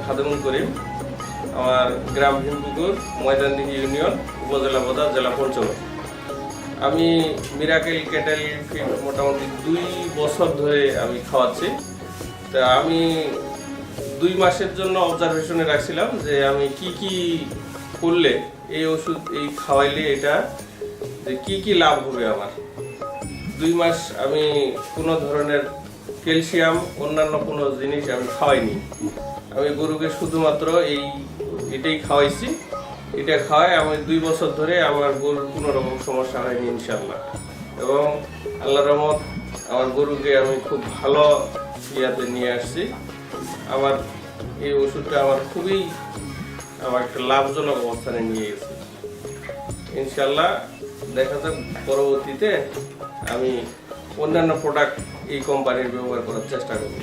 খাদেমুল করিম, আমার গ্রাম ভীমপুকুর, ময়দানদিঘি ইউনিয়ন, উপজেলা বোদা, জেলা পঞ্চগড়। আমি মিরাকেল ক্যাটেল ফিড মোটামুটি 2 বছর ধরে আমি খাওয়াচ্ছি। তা আমি 2 মাসের জন্য অবজারভেশনে রাখছিলাম যে আমি কি কি করলে এই ওষুধ এই খাওয়াইলে এটা যে কি লাভ হবে আমার। 2 মাস আমি কোনো ধরনের ক্যালসিয়াম অন্যান্য কোনো জিনিস আমি খাওয়াইনি। আমি গরুকে শুধুমাত্র এটাই খাওয়াইছি। এটা খাওয়াই আমি 2 বছর ধরে আমার গরুর কোনো রকম সমস্যা হয়নি ইনশাআল্লাহ। এবং আল্লাহর রহমত আমার গরুকে আমি খুব ভালো ইয়াতে নিয়ে আসছি। আমার এই ওষুধটা আমার খুবই একটা লাভজনক অবস্থানে নিয়ে গেছে। ইনশাআল্লাহ দেখা যাক পরবর্তীতে আমি অন্যান্য প্রোডাক্ট এই কোম্পানির ব্যবহার করার চেষ্টা করব।